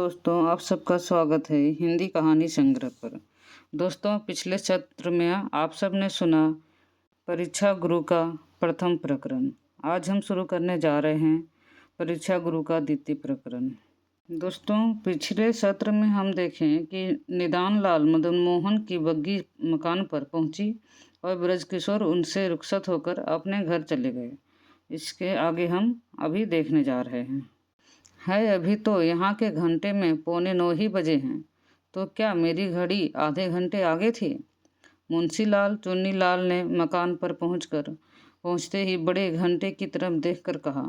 दोस्तों, आप सबका स्वागत है हिंदी कहानी संग्रह पर। दोस्तों, पिछले सत्र में आप सब ने सुना परीक्षा गुरु का प्रथम प्रकरण। आज हम शुरू करने जा रहे हैं परीक्षा गुरु का द्वितीय प्रकरण। दोस्तों, पिछले सत्र में हम देखें कि निदान लाल मदन मोहन की बग्गी मकान पर पहुंची और ब्रजकिशोर उनसे रुखसत होकर अपने घर चले गए। इसके आगे हम अभी देखने जा रहे हैं। अभी तो यहाँ के घंटे में 8:45 ही बजे हैं, तो क्या मेरी घड़ी आधे घंटे आगे थी? मुंशीलाल चुन्नीलाल ने मकान पर पहुँचते ही बड़े घंटे की तरफ देखकर कहा,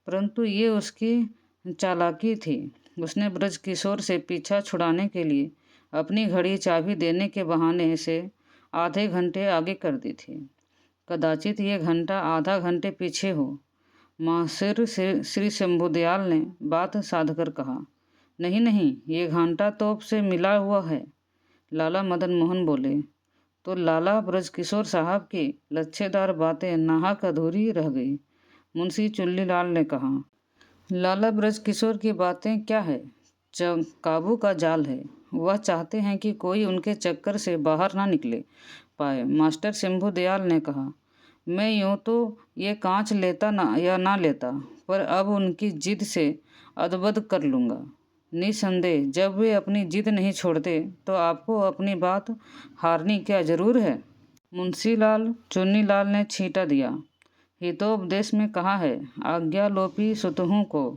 परंतु ये उसकी चालाकी थी। उसने ब्रजकिशोर से पीछा छुड़ाने के लिए अपनी घड़ी चाबी देने के बहाने से आधे घंटे आगे कर दी थी। कदाचित ये घंटा आधा घंटे पीछे हो। मास्टर श्री शंभुदयाल ने बात साधकर कहा, नहीं, ये घंटा तोप से मिला हुआ है। लाला मदन मोहन बोले, तो लाला ब्रजकिशोर साहब की लच्छेदार बातें नाहक अधूरी रह गई। मुंशी चुन्नीलाल ने कहा, लाला ब्रजकिशोर की बातें क्या है? काबू का जाल है। वह चाहते हैं कि कोई उनके चक्कर से बाहर ना निकले पाए। मास्टर शंभुदयाल ने कहा, मैं यूँ तो ये कांच लेता ना लेता, पर अब उनकी जिद से अदबद कर लूँगा। निसंदेह जब वे अपनी जिद नहीं छोड़ते तो आपको अपनी बात हारनी क्या जरूर है? मुंशीलाल चुन्नीलाल ने छींटा दिया, हितोपदेश में कहा है, आज्ञालोपी सुतहु को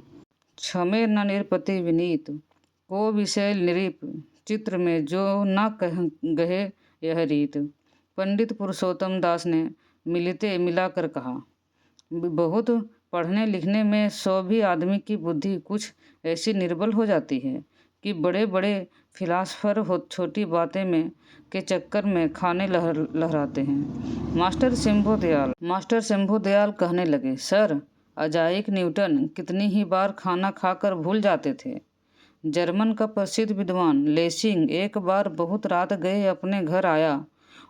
क्षमे न निरपति विनीत, को विषय निरीप चित्र में जो न गहे यह रीत। पंडित पुरुषोत्तम दास ने मिलाकर कहा, बहुत पढ़ने लिखने में सो भी आदमी की बुद्धि कुछ ऐसी निर्बल हो जाती है कि बड़े बड़े फिलासफर छोटी बातें में के चक्कर में खाने लहराते हैं। मास्टर शंभुदयाल कहने लगे, सर, अजाइक न्यूटन कितनी ही बार खाना खाकर भूल जाते थे। जर्मन का प्रसिद्ध विद्वान लेसिंग एक बार बहुत रात गए अपने घर आया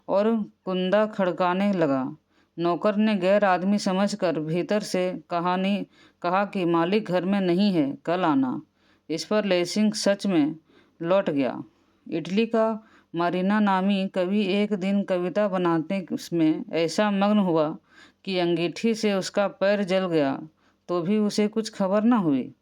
और कुंदा खड़काने लगा। नौकर ने गैर आदमी समझकर भीतर से कहा कि मालिक घर में नहीं है, कल आना। इस पर लेसिंग सच में लौट गया। इटली का मारीना नामी कवि एक दिन कविता बनाने में ऐसा मग्न हुआ कि अंगीठी से उसका पैर जल गया, तो भी उसे कुछ खबर न हुई।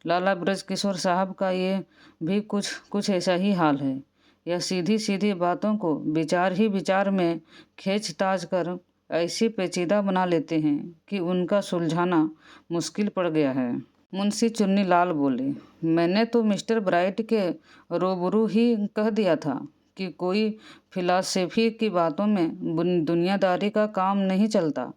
लाला ब्रजकिशोर साहब का ये भी कुछ ऐसा ही हाल है। यह सीधी सीधी बातों को विचार ही विचार में खींच ताज कर ऐसी पेचीदा बना लेते हैं कि उनका सुलझाना मुश्किल पड़ गया है। मुंशी चुन्नीलाल बोले, मैंने तो मिस्टर ब्राइट के रूबरू ही कह दिया था कि कोई फिलॉसफी की बातों में दुनियादारी का काम नहीं चलता।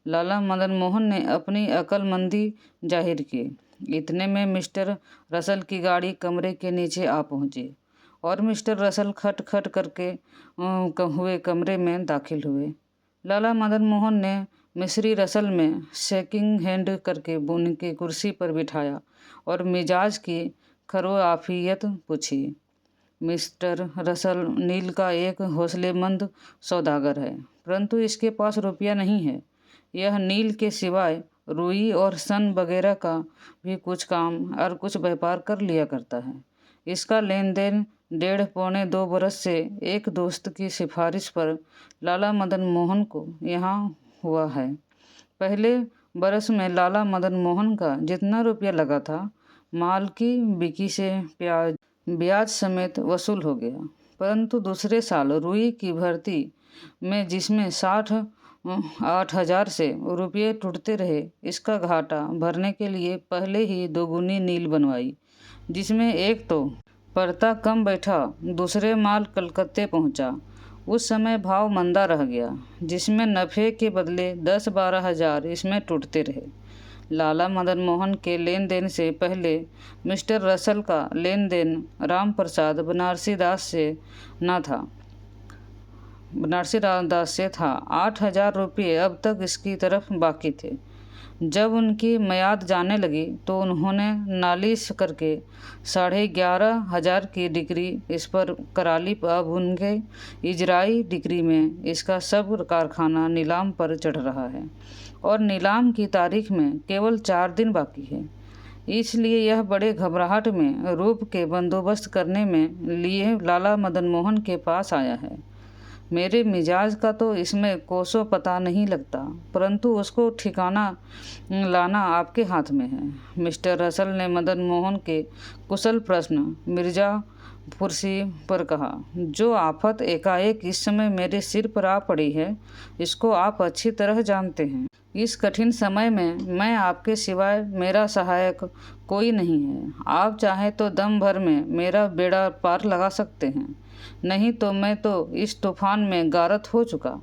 लाला मदन मोहन ने अपनी अक्लमंदी जाहिर की। इतने में मिस्टर रसल की गाड़ी कमरे के नीचे आ पहुंची और मिस्टर रसल खट खट करके हुए कमरे में दाखिल हुए। लाला मदन मोहन ने मिस्री रसल में शेकिंग हैंड करके उनकी कुर्सी पर बिठाया और मिजाज की खरोआफियत पूछी। मिस्टर रसल नील का एक हौसलेमंद सौदागर है, परंतु इसके पास रुपया नहीं है। यह नील के सिवाय रुई और सन वगैरह का भी कुछ काम और कुछ व्यापार कर लिया करता है। इसका लेन देन 1.5-2 बरस से एक दोस्त की सिफारिश पर लाला मदन मोहन को यहाँ हुआ है। पहले बरस में लाला मदन मोहन का जितना रुपया लगा था, माल की बिक्री से ब्याज समेत वसूल हो गया। परंतु दूसरे साल रुई की भर्ती में जिसमें 68,000 से रुपये टूटते रहे, इसका घाटा भरने के लिए पहले ही 2 गुनी नील बनवाई, जिसमें एक तो पड़ता कम बैठा, दूसरे माल कलकत्ते पहुंचा। उस समय भाव मंदा रह गया, जिसमें नफ़े के बदले 10-12 हज़ार इसमें टूटते रहे। लाला मदन मोहन के लेन देन से पहले मिस्टर रसल का लेन देन राम प्रसाद बनारसी दास से था। 8,000 रुपये अब तक इसकी तरफ बाकी थे। जब उनकी मियाद जाने लगी तो उन्होंने नालिश करके 11,500 की डिक्री इस पर करा ली। अब उनके इजराई डिक्री में इसका सब कारखाना नीलाम पर चढ़ रहा है और नीलाम की तारीख में केवल 4 दिन बाकी है। इसलिए यह बड़े घबराहट में रूप के बंदोबस्त करने में लिए लाला मदन मोहन के पास आया है। मेरे मिजाज का तो इसमें कोसों पता नहीं लगता, परंतु उसको ठिकाना लाना आपके हाथ में है। मिस्टर रसल ने मदन मोहन के कुशल प्रश्न मिर्जापुरसी पर कहा। जो आफत एकाएक इस समय मेरे सिर पर आ पड़ी है, इसको आप अच्छी तरह जानते हैं। इस कठिन समय में मैं आपके सिवाय मेरा सहायक कोई नहीं है। आप चाहे तो दम भर में मेरा बेड़ा पार लगा सकते हैं, नहीं तो मैं तो इस तूफान में गारत हो चुका।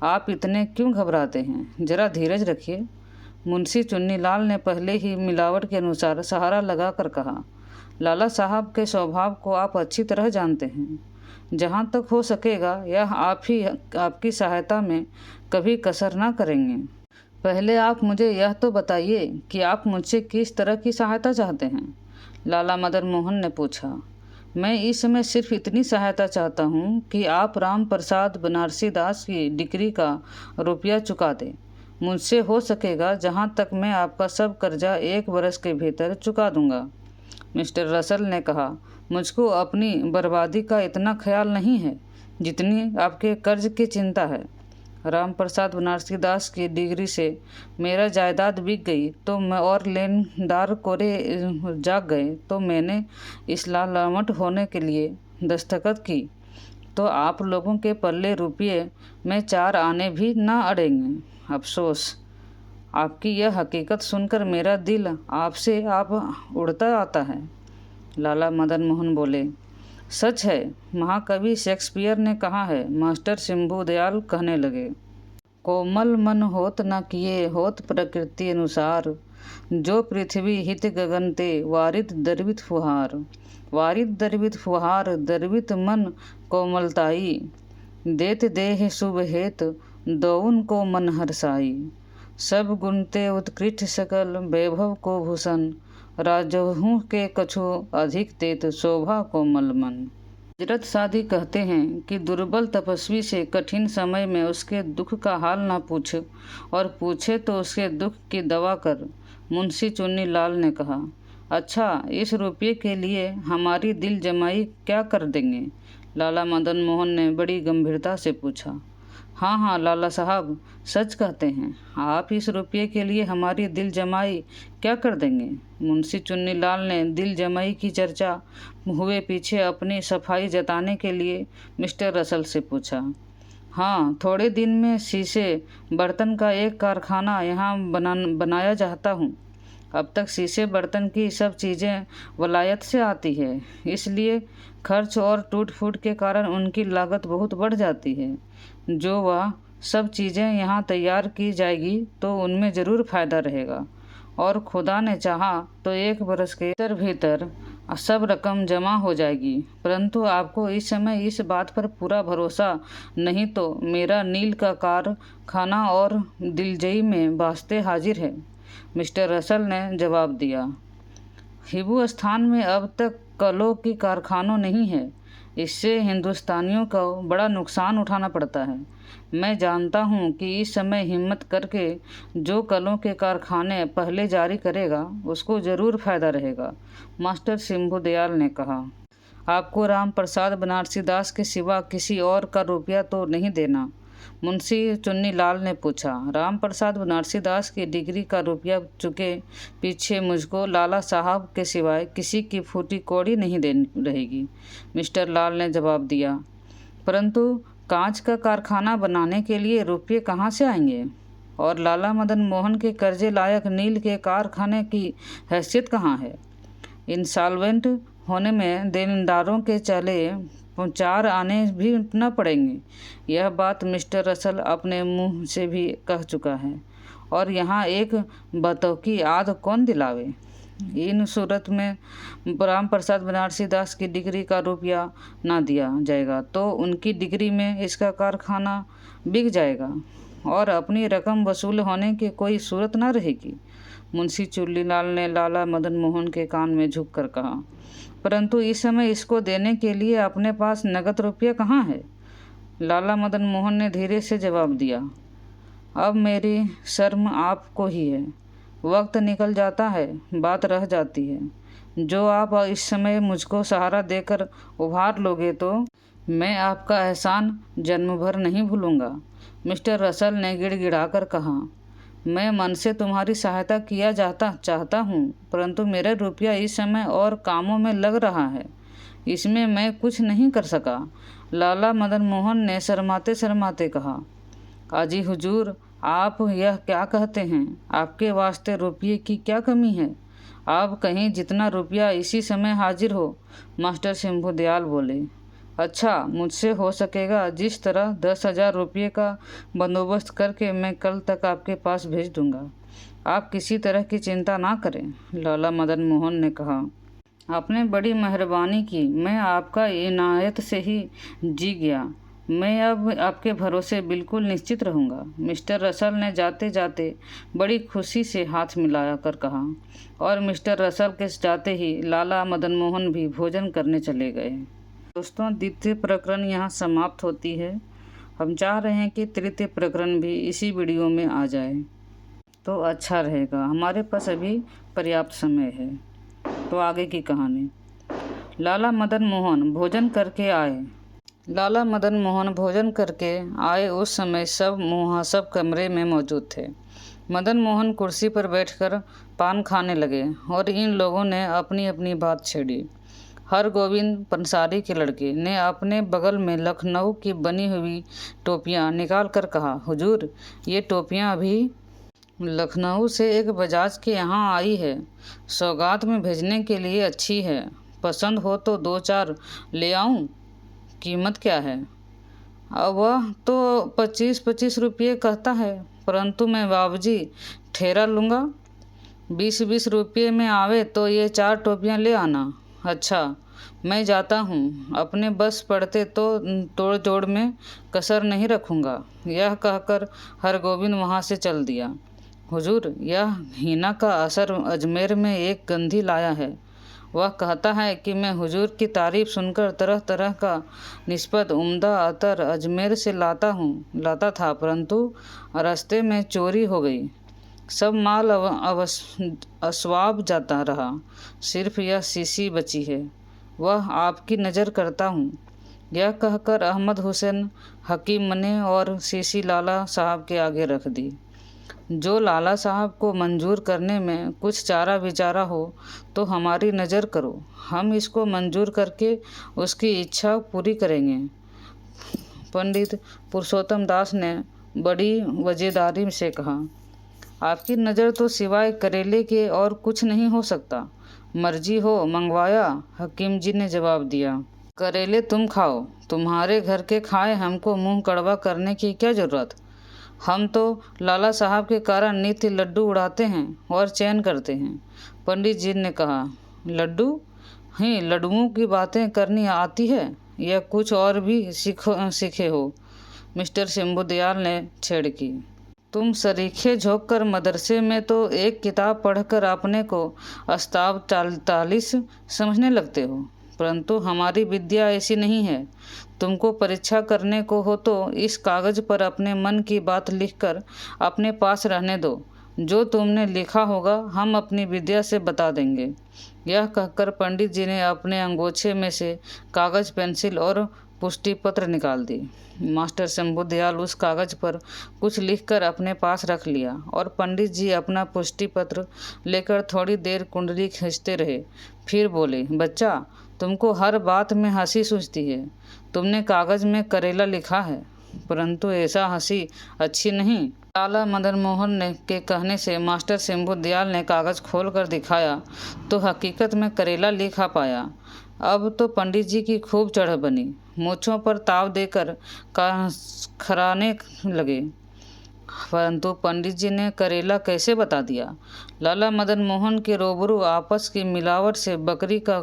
आप इतने क्यों घबराते हैं? जरा धीरज रखिए। मुंशी चुन्नीलाल ने पहले ही मिलावट के अनुसार सहारा लगाकर कहा। लाला साहब के स्वभाव को आप अच्छी तरह जानते हैं। जहाँ तक हो सकेगा यह आपकी सहायता में कभी कसर ना करेंगे। पहले आप मुझे यह तो बताइए कि आप मुझसे किस तरह की सहायता चाहते हैं? लाला मदन मोहन ने पूछा। मैं इस समय सिर्फ इतनी सहायता चाहता हूँ कि आप राम प्रसाद बनारसी दास की डिक्री का रुपया चुका दें। मुझसे हो सकेगा जहाँ तक मैं आपका सब कर्जा 1 वर्ष के भीतर चुका दूंगा। मिस्टर रसल ने कहा। मुझको अपनी बर्बादी का इतना ख्याल नहीं है जितनी आपके कर्ज की चिंता है। राम प्रसाद बनारसी दास की डिग्री से मेरा जायदाद बिक गई तो मैं और लेनदार कोरे जाग गए तो मैंने इस लालमट होने के लिए दस्तखत की तो आप लोगों के पल्ले रुपये में 4 आने भी ना अड़ेंगे। अफसोस, आपकी यह हकीकत सुनकर मेरा दिल आपसे आप उड़ता आता है। लाला मदन मोहन बोले। सच है, महाकवि शेक्सपियर ने कहा है। मास्टर शंभू दयाल कहने लगे। कोमल मन होत न किए होत प्रकृति अनुसार, जो पृथ्वी हित गगनते वारित दर्वित फुहार। वारित दर्वित फुहार दर्वित मन कोमलताई, देत देह शुभ हेत दौन को मन हर्षाई। सब गुणते उत्कृष्ट सकल वैभव को भूषण, राजहू के कछु अधिक तेत शोभा कोमल मन। हजरत सादी कहते हैं कि दुर्बल तपस्वी से कठिन समय में उसके दुख का हाल ना पूछ और पूछे तो उसके दुख की दवा कर। मुंशी चुन्नीलाल ने कहा। अच्छा, इस रुपये के लिए हमारी दिल जमाई क्या कर देंगे? लाला मदन मोहन ने बड़ी गंभीरता से पूछा। हाँ हाँ लाला साहब, सच कहते हैं। आप इस रुपये के लिए हमारी दिल जमाई क्या कर देंगे? मुंशी चुन्नीलाल ने दिल जमाई की चर्चा हुए पीछे अपनी सफाई जताने के लिए मिस्टर रसल से पूछा। हाँ, थोड़े दिन में शीशे बर्तन का एक कारखाना यहाँ बनाया चाहता हूँ। अब तक शीशे बर्तन की सब चीज़ें वलायत से आती है, इसलिए खर्च और टूट फूट के कारण उनकी लागत बहुत बढ़ जाती है। जो वह सब चीज़ें यहाँ तैयार की जाएगी तो उनमें ज़रूर फ़ायदा रहेगा और खुदा ने चाहा तो 1 वर्ष के भीतर सब रकम जमा हो जाएगी। परंतु आपको इस समय इस बात पर पूरा भरोसा नहीं तो मेरा नील का कारखाना और दिलजई में वास्ते हाजिर है। मिस्टर रसल ने जवाब दिया। हिबू स्थान में अब तक कलों की कारखानों नहीं है। इससे हिंदुस्तानियों को बड़ा नुकसान उठाना पड़ता है। मैं जानता हूँ कि इस समय हिम्मत करके जो कलों के कारखाने पहले जारी करेगा उसको ज़रूर फ़ायदा रहेगा। मास्टर शंभू दयाल ने कहा। आपको राम प्रसाद बनारसी दास के सिवा किसी और का रुपया तो नहीं देना? मुंशी चुन्नीलाल ने पूछा। राम प्रसाद बनारसी दास की डिग्री का रुपया चुके पीछे मुझको लाला साहब के सिवाय किसी की फूटी कौड़ी नहीं देनी रहेगी, मिस्टर लाल ने जवाब दिया। परंतु कांच का कारखाना बनाने के लिए रुपये कहाँ से आएंगे? और लाला मदन मोहन के कर्जे लायक नील के कारखाने की हैसियत कहाँ है? इंसॉल्वेंट होने में देनदारों के चले 4 आने भी न पड़ेंगे। यह बात मिस्टर रसल अपने मुंह से भी कह चुका है और यहाँ एक बतौकी आध कौन दिलावे। इन सूरत में राम प्रसाद बनारसी दास की डिग्री का रुपया ना दिया जाएगा तो उनकी डिग्री में इसका कारखाना बिक जाएगा और अपनी रकम वसूल होने की कोई सूरत ना रहेगी। मुंशी चुन्नीलाल ने लाला मदन मोहन के कान में झुककर कहा। परंतु इस समय इसको देने के लिए अपने पास नगद रुपया कहाँ है? लाला मदन मोहन ने धीरे से जवाब दिया। अब मेरी शर्म आपको ही है। वक्त निकल जाता है, बात रह जाती है। जो आप इस समय मुझको सहारा देकर उभार लोगे तो मैं आपका एहसान जन्म भर नहीं भूलूंगा। मिस्टर रसल ने गिड़गिड़ाकर कहा, मैं मन से तुम्हारी सहायता किया चाहता हूँ, परंतु मेरा रुपया इस समय और कामों में लग रहा है, इसमें मैं कुछ नहीं कर सका। लाला मदन मोहन ने शर्माते शर्माते कहा, आजी हुजूर, आप यह क्या कहते हैं? आपके वास्ते रुपये की क्या कमी है? आप कहीं जितना रुपया इसी समय हाजिर हो। मास्टर शंभू दयाल बोले, अच्छा, मुझसे हो सकेगा जिस तरह 10,000 रुपये का बंदोबस्त करके मैं कल तक आपके पास भेज दूंगा। आप किसी तरह की चिंता ना करें। लाला मदन मोहन ने कहा, आपने बड़ी मेहरबानी की, मैं आपका इनायत से ही जी गया। मैं अब आपके भरोसे बिल्कुल निश्चित रहूँगा। मिस्टर रसल ने जाते जाते बड़ी खुशी से हाथ मिलाया कर कहा, और मिस्टर रसल के जाते ही लाला मदन मोहन भी भोजन करने चले गए। दोस्तों, द्वितीय प्रकरण यहाँ समाप्त होती है। हम चाह रहे हैं कि तृतीय प्रकरण भी इसी वीडियो में आ जाए तो अच्छा रहेगा। हमारे पास अभी पर्याप्त समय है। तो आगे की कहानी। लाला मदन मोहन भोजन करके आए उस समय सब कमरे में मौजूद थे। मदन मोहन कुर्सी पर बैठकर पान खाने लगे और इन लोगों ने अपनी अपनी बात छेड़ी। हरगोविंद पंसारी के लड़के ने अपने बगल में लखनऊ की बनी हुई टोपियाँ निकाल कर कहा, हुजूर, ये टोपियाँ अभी लखनऊ से एक बजाज के यहाँ आई है, सौगात में भेजने के लिए अच्छी है, पसंद हो तो 2-4 ले आऊँ? कीमत क्या है? अब वह तो 25-25 रुपये कहता है, परंतु मैं बाबूजी ठेरा लूँगा। 20-20 रुपये में आवे तो ये 4 टोपियाँ ले आना। अच्छा, मैं जाता हूँ, अपने बस पड़ते तो तोड़ जोड़ में कसर नहीं रखूँगा। यह कहकर हरगोविंद वहाँ से चल दिया। हुजूर, यह हीना का असर अजमेर में एक गंधी लाया है। वह कहता है कि मैं हुजूर की तारीफ सुनकर तरह तरह का निस्बत उम्दा अतर अजमेर से लाता था, परंतु रास्ते में चोरी हो गई। सब माल अस्वाब जाता रहा, सिर्फ यह शीशी बची है, वह आपकी नज़र करता हूँ। यह कहकर अहमद हुसैन हकीम ने और शीशी लाला साहब के आगे रख दी। जो लाला साहब को मंजूर करने में कुछ चारा विचारा हो तो हमारी नज़र करो, हम इसको मंजूर करके उसकी इच्छा पूरी करेंगे। पंडित पुरुषोत्तम दास ने बड़ी वजेदारी से कहा, आपकी नज़र तो सिवाय करेले के और कुछ नहीं हो सकता। मर्जी हो मंगवाया, हकीम जी ने जवाब दिया। करेले तुम खाओ, तुम्हारे घर के खाए हमको मुंह कड़वा करने की क्या ज़रूरत। हम तो लाला साहब के कारण नित्य लड्डू उड़ाते हैं और चैन करते हैं। पंडित जी ने कहा, लड्डू? ही, लड्डुओं की बातें करनी आती है या कुछ और भी सीखे हो? मिस्टर शंभू दयाल ने छेड़ की। तुम सरीखे झोंक कर मदरसे में तो एक किताब पढ़कर अपने को अस्ताब 43 समझने लगते हो, परंतु हमारी विद्या ऐसी नहीं है। तुमको परीक्षा करने को हो तो इस कागज़ पर अपने मन की बात लिखकर अपने पास रहने दो। जो तुमने लिखा होगा हम अपनी विद्या से बता देंगे। यह कहकर पंडित जी ने अपने अंगोछे में से कागज़, पेंसिल और पुष्टि पत्र निकाल दी। मास्टर शंभू दयाल उस कागज़ पर कुछ लिखकर अपने पास रख लिया और पंडित जी अपना पुष्टि पत्र लेकर थोड़ी देर कुंडली खींचते रहे। फिर बोले, बच्चा, तुमको हर बात में हंसी सूझती है। तुमने कागज़ में करेला लिखा है, परंतु ऐसा हंसी अच्छी नहीं। लाला मदन मोहन ने के कहने से मास्टर शंभू दयाल ने कागज़ खोल कर दिखाया तो हकीकत में करेला लिखा पाया। अब तो पंडित जी की खूब चढ़ बनी, मूँछों पर ताव देकर खराने लगे, परंतु पंडित जी ने करेला कैसे बता दिया। लाला मदन मोहन के रूबरू आपस की मिलावट से बकरी का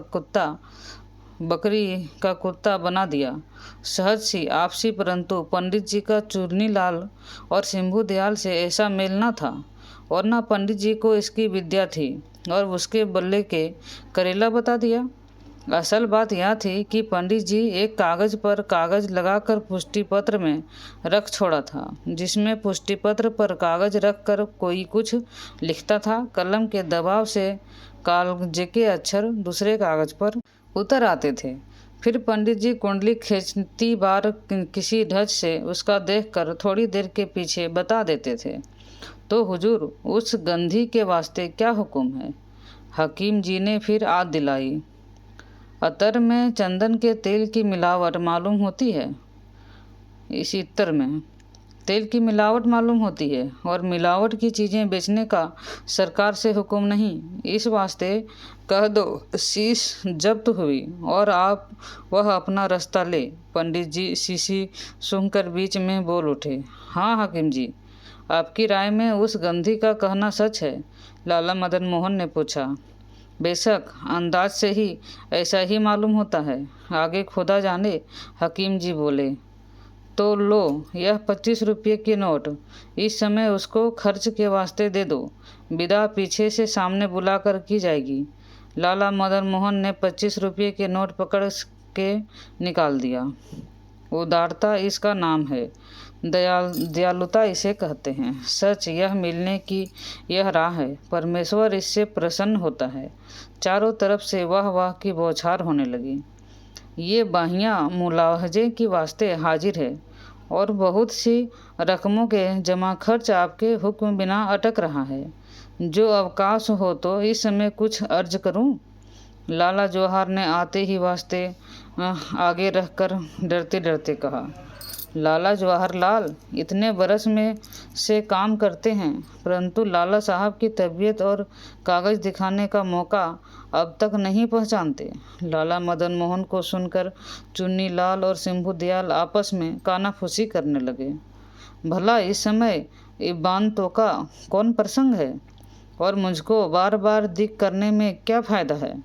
कुत्ता बना दिया। सहज सी आपसी, परंतु पंडित जी का चूर्नी लाल और शंभू दयाल से ऐसा मेल न था, और न पंडित जी को इसकी विद्या थी और उसके बल्ले के करेला बता दिया। असल बात यह थी कि पंडित जी एक कागज पर कागज लगाकर पुष्टि पत्र में रख छोड़ा था, जिसमें पुष्टि पत्र पर कागज रख कर कोई कुछ लिखता था। कलम के दबाव से कागज के अक्षर दूसरे कागज पर उतर आते थे। फिर पंडित जी कुंडली खींचती बार किसी ढच से उसका देखकर थोड़ी देर के पीछे बता देते थे, तो हुजूर उस गंधी के वास्ते क्या हुक्म है? हकीम जी ने फिर याद दिलाई। अतर में चंदन के तेल की मिलावट मालूम होती है। इस इत्र में तेल की मिलावट मालूम होती है और मिलावट की चीज़ें बेचने का सरकार से हुक्म नहीं। इस वास्ते कह दो शीश जब्त हुई और आप वह अपना रास्ता ले। पंडित जी शीशी सूंघकर बीच में बोल उठे, हाँ हकीम जी, आपकी राय में उस गंधी का कहना सच है? लाला मदन मोहन ने पूछा। बेशक, अंदाज से ही ऐसा ही मालूम होता है, आगे खुदा जाने, हकीम जी बोले। तो लो यह 25 रुपये की नोट, इस समय उसको खर्च के वास्ते दे दो, विदा पीछे से सामने बुलाकर की जाएगी। लाला मदन मोहन ने 25 रुपये के नोट पकड़ के निकाल दिया। उदारता इसका नाम है, दयालुता इसे कहते हैं। सच यह मिलने की यह राह है, परमेश्वर इससे प्रसन्न होता है। चारों तरफ से वाह वाह की बौछार होने लगी। ये बाहियाँ मुलाहजे की वास्ते हाजिर है और बहुत सी रकमों के जमा खर्च आपके हुक्म बिना अटक रहा है। जो अवकाश हो तो इस समय कुछ अर्ज करूं? लाला जवाहर ने आते ही वास्ते आगे रखकर डरते डरते कहा। लाला जवाहरलाल इतने बरस में से काम करते हैं, परंतु लाला साहब की तबीयत और कागज़ दिखाने का मौका अब तक नहीं पहचानते। लाला मदन मोहन को सुनकर चुन्नीलाल और शंभू दयाल आपस में कानाफूसी करने लगे। भला इस समय इबानतों का कौन प्रसंग है और मुझको बार बार दिक करने में क्या फ़ायदा है?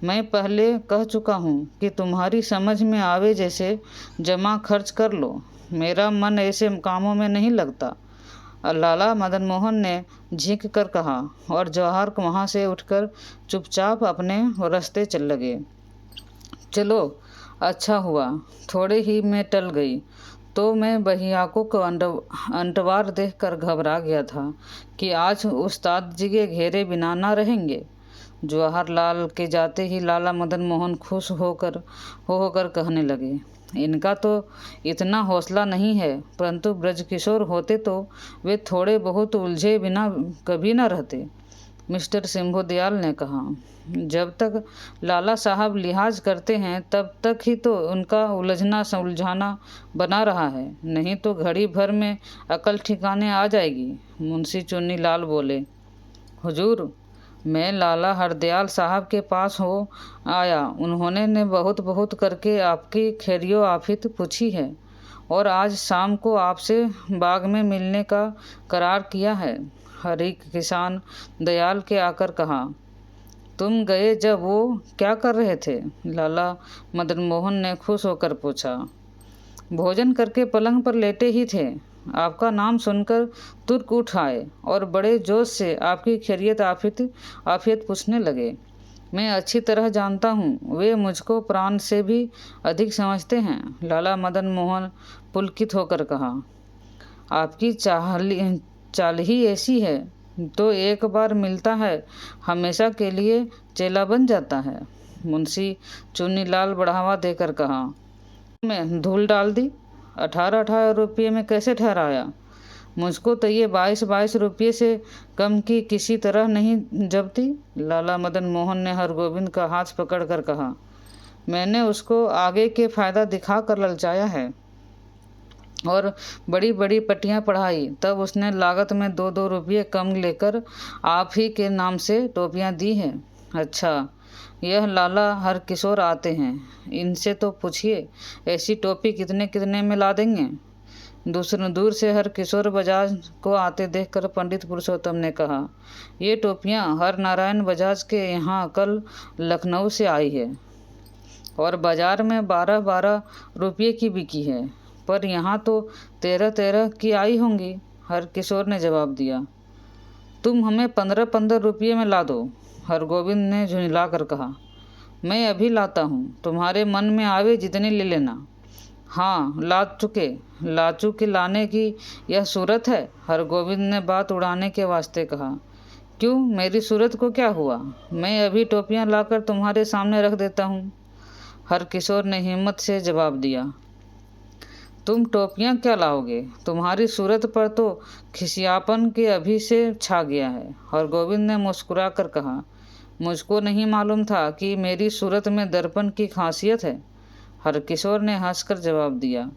मैं पहले कह चुका हूँ कि तुम्हारी समझ में आवे जैसे जमा खर्च कर लो, मेरा मन ऐसे कामों में नहीं लगता। लाला मदन मोहन ने झींक कर कहा और जवाहर वहाँ से उठकर चुपचाप अपने रास्ते चल लगे। चलो अच्छा हुआ, थोड़े ही में टल गई, तो मैं बहियाकों को अंटवार देखकर घबरा गया था कि आज उस्ताद जी के घेरे बिना ना रहेंगे। जवाहरलाल के जाते ही लाला मदन मोहन खुश होकर कहने लगे, इनका तो इतना हौसला नहीं है, परंतु ब्रजकिशोर होते तो वे थोड़े बहुत उलझे बिना कभी न रहते। मिस्टर शंभू दयाल ने कहा, जब तक लाला साहब लिहाज करते हैं तब तक ही तो उनका उलझना सुलझाना बना रहा है, नहीं तो घड़ी भर में अकल ठिकाने आ जाएगी। मुंशी चुन्नीलाल बोले, हुजूर मैं लाला हरदयाल साहब के पास हो आया, उन्होंने ने बहुत बहुत करके आपकी खैरियो आफियत पूछी है और आज शाम को आपसे बाग में मिलने का करार किया है। हरी किसान दयाल के आकर कहा, तुम गए जब वो क्या कर रहे थे? लाला मदन मोहन ने खुश होकर पूछा। भोजन करके पलंग पर लेटे ही थे, आपका नाम सुनकर तुर्क उठ आए और बड़े जोश से आपकी खैरियत आफियत पूछने लगे। मैं अच्छी तरह जानता हूँ वे मुझको प्राण से भी अधिक समझते हैं। लाला मदन मोहन पुलकित होकर कहा, आपकी चाल ही ऐसी है तो एक बार मिलता है हमेशा के लिए चेला बन जाता है। मुंशी चुन्नीलाल बढ़ावा देकर कहा, में धूल डाल दी, 18 रुपये में कैसे ठहराया? मुझको तो ये 22 रुपये से कम की किसी तरह नहीं जबती। लाला मदन मोहन ने हरगोविंद का हाथ पकड़कर कहा, मैंने उसको आगे के फ़ायदा दिखा कर ललचाया है और बड़ी बड़ी पट्टियाँ पढ़ाई, तब उसने लागत में 2-2 रुपये कम लेकर आप ही के नाम से टोपियाँ दी हैं। अच्छा, यह लाला हरकिशोर आते हैं, इनसे तो पूछिए ऐसी टोपी कितने कितने में ला देंगे। दूर से हरकिशोर बजाज को आते देखकर पंडित पुरुषोत्तम ने कहा, ये टोपियाँ हर नारायण बजाज के यहाँ कल लखनऊ से आई है और बाज़ार में 12-12 रुपये की बिकी है, पर यहाँ तो 13-13 की आई होंगी। हरकिशोर ने जवाब दिया, तुम हमें 15-15 रुपये में ला दो। हरगोविंद ने झुंझला कर कहा, मैं अभी लाता हूँ, तुम्हारे मन में आवे जितने ले लेना। हाँ, लाचू के लाने की यह सूरत है? हरगोविंद ने बात उड़ाने के वास्ते कहा। क्यों, मेरी सूरत को क्या हुआ? मैं अभी टोपियाँ लाकर तुम्हारे सामने रख देता हूँ। हरकिशोर ने हिम्मत से जवाब दिया। तुम टोपियाँ क्या लाओगे? तुम्हारी सूरत पर तो खिसियापन के अभी से छा गया है। हरगोविंद ने मुस्कुरा कर कहा। मुझको नहीं मालूम था कि मेरी सूरत में दर्पण की खासियत है। हरकिशोर ने हंसकर जवाब दिया।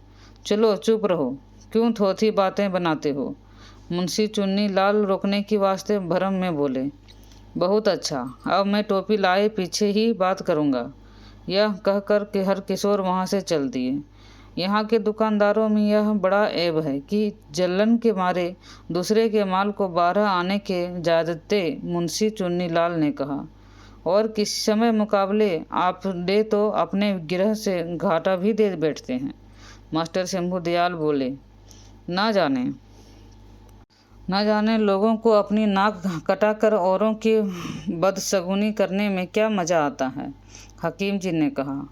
चलो चुप रहो, क्यों थोथी बातें बनाते हो? मुंशी चुन्नी लाल रोकने की वास्ते भरम में बोले। बहुत अच्छा, अब मैं टोपी लाए पीछे ही बात करूँगा। यह कहकर के हरकिशोर वहाँ से चल दिए। यहाँ के दुकानदारों में यह बड़ा ऐब है कि जलन के मारे दूसरे के माल को 12 आने के इजाज़ते मुंशी चुन्नी लाल ने कहा। और किस समय मुकाबले आप दे तो अपने गिरह से घाटा भी दे बैठते हैं। मास्टर शंभू दयाल बोले। ना जाने लोगों को अपनी नाक कटाकर औरों की बदसगुनी करने में क्या मज़ा आता है। हकीम जी ने कहा।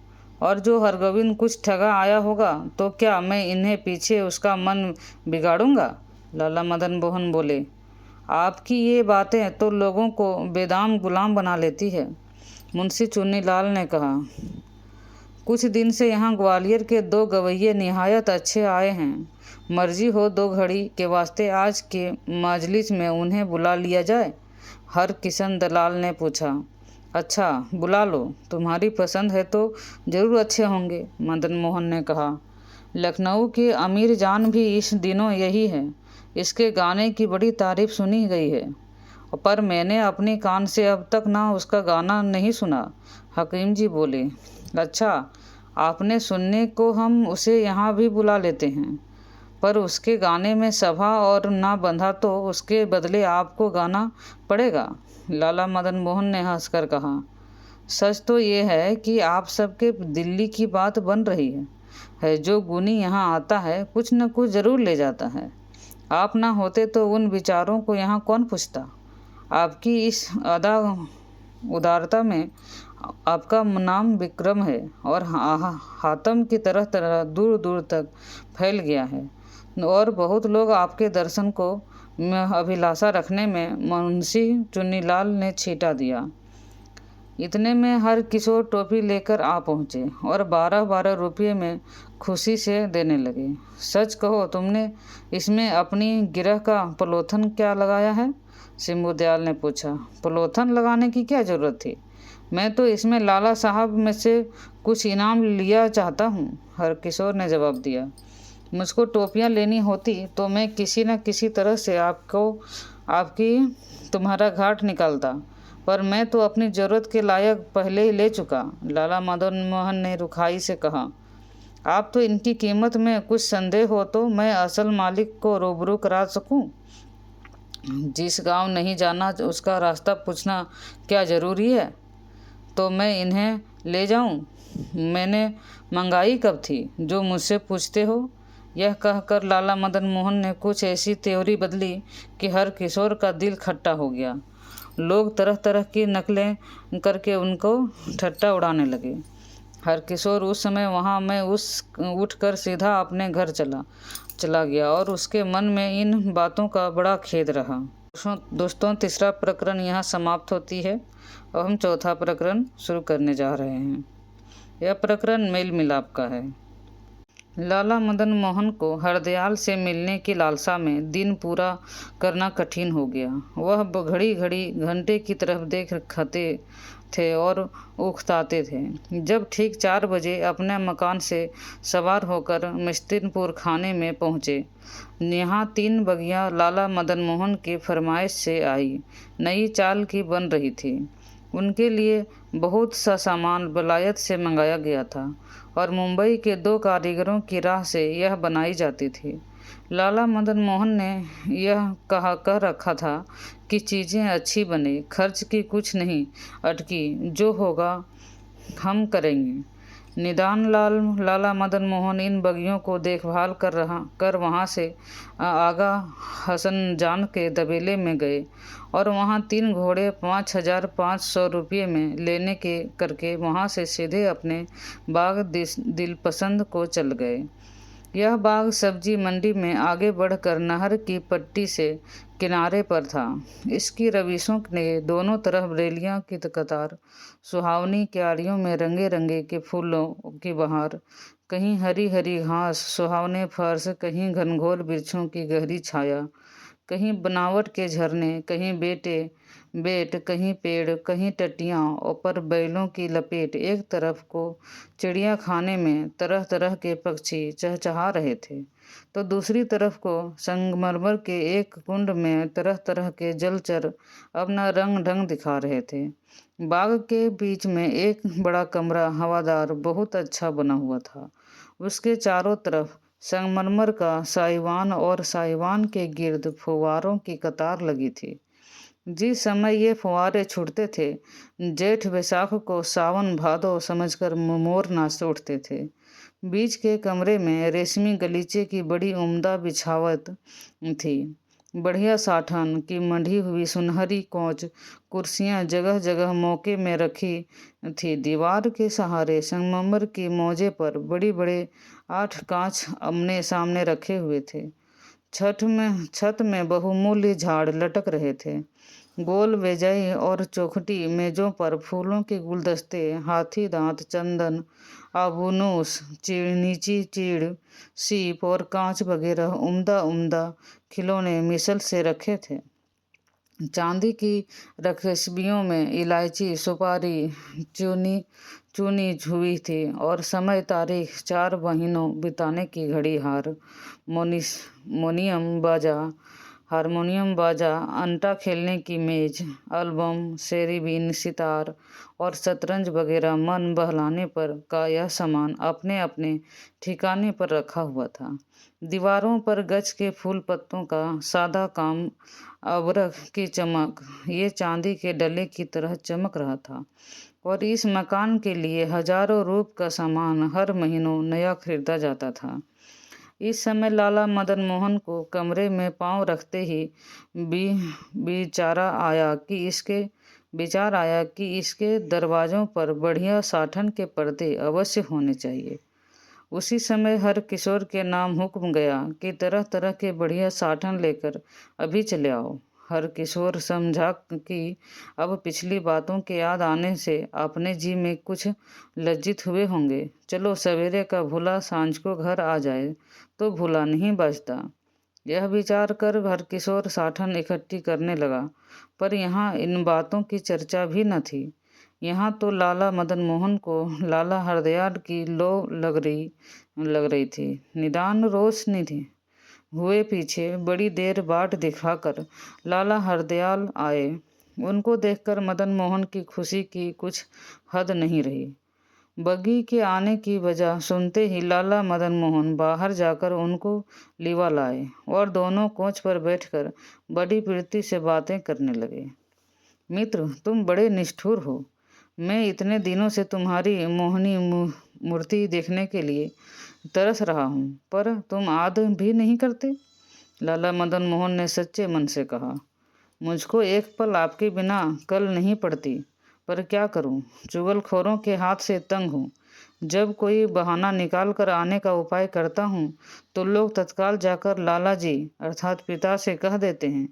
और जो हरगोविंद कुछ ठगा आया होगा तो क्या मैं इन्हें पीछे उसका मन बिगाड़ूंगा? लाला मदन मोहन बोले। आपकी ये बातें तो लोगों को बेदाम गुलाम बना लेती है। मुंशी चुन्नी लाल ने कहा। कुछ दिन से यहाँ ग्वालियर के 2 गवैये निहायत अच्छे आए हैं। मर्जी हो 2 घड़ी के वास्ते आज के मजलिस में उन्हें बुला लिया जाए। हर किशन दलाल ने पूछा। अच्छा, बुला लो, तुम्हारी पसंद है तो ज़रूर अच्छे होंगे, मदन मोहन ने कहा। लखनऊ के अमीर जान भी इस दिनों यही है। इसके गाने की बड़ी तारीफ सुनी गई है, पर मैंने अपने कान से अब तक ना उसका गाना नहीं सुना। हकीम जी बोले। अच्छा, आपने सुनने को हम उसे यहाँ भी बुला लेते हैं, पर उसके गाने में सभा और ना बंधा तो उसके बदले आपको गाना पड़ेगा। लाला मदन मोहन ने हंसकर कहा। सच तो ये है कि आप सबके दिल्ली की बात बन रही है। जो गुनी यहाँ आता है कुछ न कुछ ज़रूर ले जाता है। आप ना होते तो उन विचारों को यहाँ कौन पूछता। आपकी इस उदारता में आपका नाम विक्रम है और हातम की तरह दूर दूर तक फैल गया है, और बहुत लोग आपके दर्शन को अभिलाषा रखने में मुंशी चुन्नीलाल ने छीटा दिया। इतने में हरकिशोर टोपी लेकर आ पहुँचे और 12-12 रुपये में खुशी से देने लगे। सच कहो, तुमने इसमें अपनी गिरह का पलोथन क्या लगाया है? शंभू दयाल ने पूछा। पलोथन लगाने की क्या ज़रूरत थी? मैं तो इसमें लाला साहब में से कुछ इनाम लिया चाहता हूँ, हरकिशोर ने जवाब दिया। मुझको टोपियाँ लेनी होती तो मैं किसी न किसी तरह से तुम्हारा घाट निकालता, पर मैं तो अपनी ज़रूरत के लायक पहले ही ले चुका, लाला मदन मोहन ने रुखाई से कहा। आप तो इनकी कीमत में कुछ संदेह हो तो मैं असल मालिक को रूबरू करा सकूं। जिस गांव नहीं जाना उसका रास्ता पूछना क्या ज़रूरी है? तो मैं इन्हें ले जाऊं? मैंने मंगाई कब थी जो मुझसे पूछते हो? यह कहकर लाला मदन मोहन ने कुछ ऐसी त्योरी बदली कि हरकिशोर का दिल खट्टा हो गया। लोग तरह तरह की नकलें करके उनको ठट्टा उड़ाने लगे। हरकिशोर उस समय वहाँ में उठकर सीधा अपने घर चला गया और उसके मन में इन बातों का बड़ा खेद रहा। दोस्तों, तीसरा प्रकरण यहाँ समाप्त होती है और हम चौथा प्रकरण शुरू करने जा रहे हैं। यह प्रकरण मेल मिलाप का है। लाला मदन मोहन को हरदयाल से मिलने की लालसा में दिन पूरा करना कठिन हो गया। वह घड़ी घड़ी घंटे की तरफ देख खाते थे और उकताते थे। जब ठीक 4 बजे अपने मकान से सवार होकर मिस्तिनपुर खाने में पहुँचे, यहाँ 3 बगियाँ लाला मदन मोहन की फरमाइश से आई नई चाल की बन रही थी। उनके लिए बहुत सा सामान वलायत से मंगाया गया था और मुंबई के 2 कारीगरों की राह से यह बनाई जाती थी। लाला मदन मोहन ने यह कह रखा था कि चीज़ें अच्छी बने, खर्च की कुछ नहीं अटकी, जो होगा हम करेंगे। निदान लाला मदन मोहन इन बगियों को देखभाल कर वहाँ से आगा हसन जान के तबेले में गए और वहाँ 3 घोड़े 5,500 रुपये में लेने के करके वहाँ से सीधे अपने बाग दिलपसंद को चल गए। यह बाग सब्जी मंडी में आगे बढ़कर नहर की पट्टी से किनारे पर था। इसकी रविशों ने दोनों तरफ बेलियां की कतार, सुहावनी क्यारियों में रंगे रंगे के फूलों की बहार, कहीं हरी हरी घास, सुहावने फर्श, कहीं घनघोर वृक्षों की गहरी छाया, कहीं बनावट के झरने, कहीं बेट, कहीं पेड़, कहीं टट्टियाँ और पर बैलों की लपेट। एक तरफ को चिड़िया खाने में तरह तरह के पक्षी चहचहा रहे थे, तो दूसरी तरफ को संगमरमर के एक कुंड में तरह तरह के जलचर अपना रंग ढंग दिखा रहे थे। बाग के बीच में एक बड़ा कमरा हवादार बहुत अच्छा बना हुआ था। उसके चारों तरफ संगमरमर का साइवान और साइवान के गिर्द फुवारों की कतार लगी थी। जिस समय ये फुवारे छूटते थे, जेठ बैसाख को सावन भादो समझकर मोर नाच उठते थे। बीच के कमरे में रेशमी गलीचे की बड़ी उम्दा बिछावट थी। बढ़िया साठन की मढ़ी हुई सुनहरी कोच कुर्सियां जगह जगह मौके में रखी थी। दीवार के सहारे संगमरमर की मोजे पर बड़ी बड़े 8 कांच आमने सामने रखे हुए थे। छत में बहुमूल्य झाड़ लटक रहे थे। गोल बेजाई और चौखटी मेजों पर फूलों के गुलदस्ते, हाथी दांत, चंदन, आबूनूस, नीची चीड़, सीप और कांच वगैरह उम्दा उम्दा खिलौने मिसल से रखे थे। चांदी की रखसबियों में इलायची, सुपारी चुनी हुई थी और समय तारीख, 4 महीनों बिताने की घड़ी, हारमोनियम बाजा, अंटा खेलने की मेज, एल्बम, सेरीबीन, सितार और शतरंज वगैरह मन बहलाने पर का यह सामान अपने अपने ठिकाने पर रखा हुआ था। दीवारों पर गज के फूल पत्तों का सादा काम, अबरख की चमक, ये चांदी के डले की तरह चमक रहा था। और इस मकान के लिए हजारों रूप का सामान हर महीनों नया खरीदा जाता था। इस समय लाला मदन मोहन को कमरे में पांव रखते ही विचार आया कि इसके दरवाज़ों पर बढ़िया साठन के पर्दे अवश्य होने चाहिए। उसी समय हर किशोर के नाम हुक्म गया कि तरह तरह के बढ़िया साठन लेकर अभी चले आओ। हर किशोर समझा कि अब पिछली बातों के याद आने से अपने जी में कुछ लज्जित हुए होंगे। चलो सवेरे का भूला सांझ को घर आ जाए तो भूला नहीं बचता। यह विचार कर हर किशोर साठन इकट्ठी करने लगा, पर यहाँ इन बातों की चर्चा भी न थी। यहाँ तो लाला मदन मोहन को लाला हरदयाल की लो लग रही थी। निदान रोशनी थी हुए पीछे बड़ी देर बाट दिखाकर लाला हरदयाल आए। उनको देखकर मदन मोहन की खुशी की कुछ हद नहीं रही। बग्गी के आने की वजह सुनते ही लाला मदन मोहन बाहर जाकर उनको लिवा लाए और दोनों कोच पर बैठकर बड़ी प्रीति से बातें करने लगे। मित्र, तुम बड़े निष्ठुर हो। मैं इतने दिनों से तुम्हारी मोहनी मूर्ति देखने के लिए तरस रहा हूँ, पर तुम आद भी नहीं करते। लाला मदन मोहन ने सच्चे मन से कहा, मुझको एक पल आपके बिना कल नहीं पड़ती, पर क्या करूं, चुगलखोरों के हाथ से तंग हूँ। जब कोई बहाना निकाल कर आने का उपाय करता हूँ तो लोग तत्काल जाकर लाला जी अर्थात पिता से कह देते हैं,